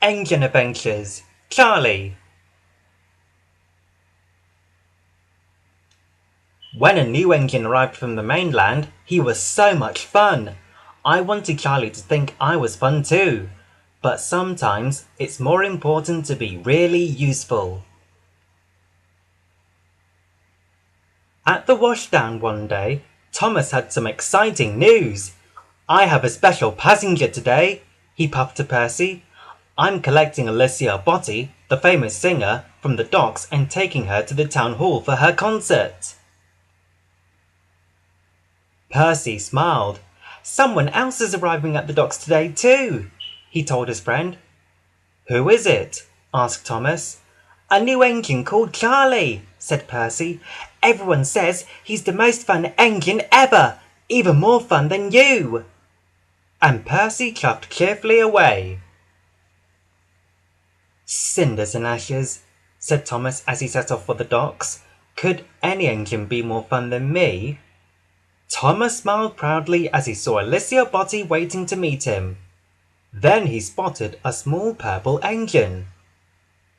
Engine Adventures, Charlie. When a new engine arrived from the mainland, he was so much fun. I wanted Charlie to think I was fun too. But sometimes it's more important to be really useful. At the washdown one day, Thomas had some exciting news. I have a special passenger today, he puffed to Percy. I'm collecting Alicia Botti, the famous singer, from the docks and taking her to the town hall for her concert. Percy smiled. Someone else is arriving at the docks today too, he told his friend. Who is it? Asked Thomas. A new engine called Charlie, said Percy. Everyone says he's the most fun engine ever, even more fun than you. And Percy chuffed cheerfully away. Cinders and ashes, said Thomas as he set off for the docks. Could any engine be more fun than me? Thomas smiled proudly as he saw Alicia Botti waiting to meet him. Then he spotted a small purple engine.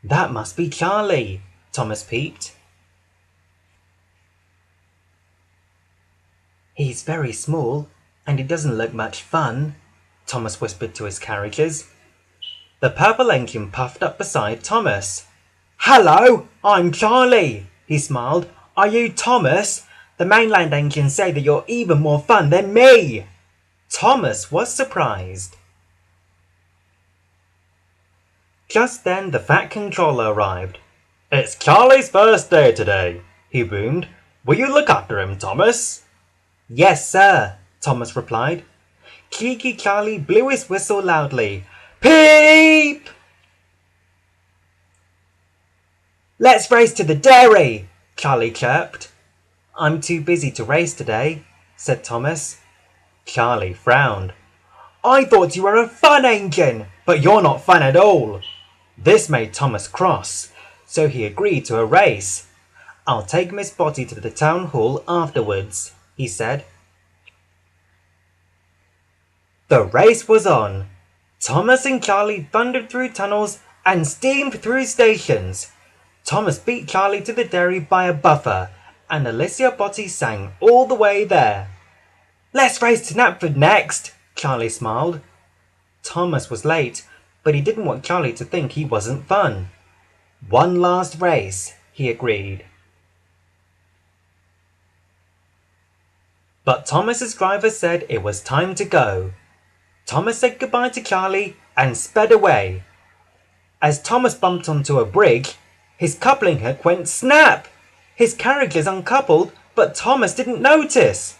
That must be Charlie, Thomas peeped. He's very small, and he doesn't look much fun, Thomas whispered to his carriages. The purple engine puffed up beside Thomas. Hello, I'm Charlie, he smiled. Are you Thomas? The mainland engines say that you're even more fun than me. Thomas was surprised. Just then the Fat Controller arrived. It's Charlie's first day today, he boomed. Will you look after him, Thomas? Yes, sir, Thomas replied. Cheeky Charlie blew his whistle loudly. Peep! Let's race to the dairy, Charlie chirped. I'm too busy to race today, said Thomas. Charlie frowned. I thought you were a fun engine, but you're not fun at all. This made Thomas cross, so he agreed to a race. I'll take Miss Botti to the town hall afterwards, he said. The race was on. Thomas and Charlie thundered through tunnels and steamed through stations. Thomas beat Charlie to the dairy by a buffer, and Alicia Botti sang all the way there. Let's race to Knapford next, Charlie smiled. Thomas was late, but he didn't want Charlie to think he wasn't fun. One last race, he agreed. But Thomas's driver said it was time to go. Thomas said goodbye to Charlie and sped away. As Thomas bumped onto a bridge, his coupling hook went snap. His carriages uncoupled, but Thomas didn't notice.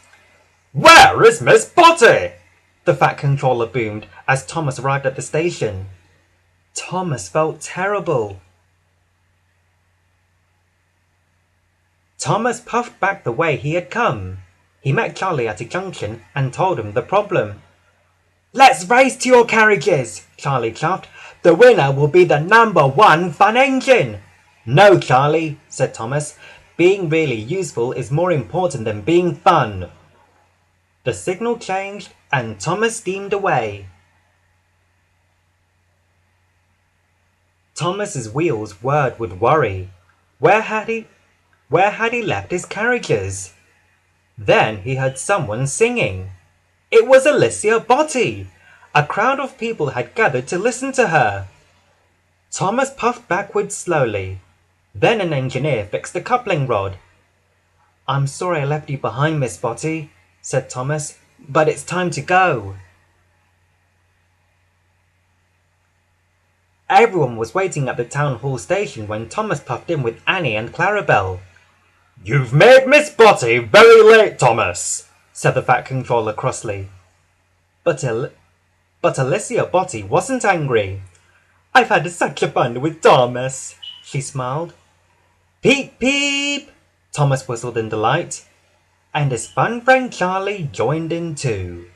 Where is Miss Botti? The Fat Controller boomed as Thomas arrived at the station. Thomas felt terrible. Thomas puffed back the way he had come. He met Charlie at a junction and told him the problem. Let's race to your carriages, Charlie chuffed. The winner will be the #1 fun engine. No, Charlie, said Thomas. Being really useful is more important than being fun. The signal changed and Thomas steamed away. Thomas's wheels whirred with worry. Where had he left his carriages? Then he heard someone singing. It was Alicia Botti. A crowd of people had gathered to listen to her. Thomas puffed backwards slowly. Then an engineer fixed the coupling rod. I'm sorry I left you behind, Miss Botti, said Thomas, but it's time to go. Everyone was waiting at the town hall station when Thomas puffed in with Annie and Clarabelle. You've made Miss Botti very late, Thomas, said the Fat Controller crossly. But Alicia Botti wasn't angry. I've had such a fun with Thomas, she smiled. Peep, peep, Thomas whistled in delight. And his fun friend Charlie joined in too.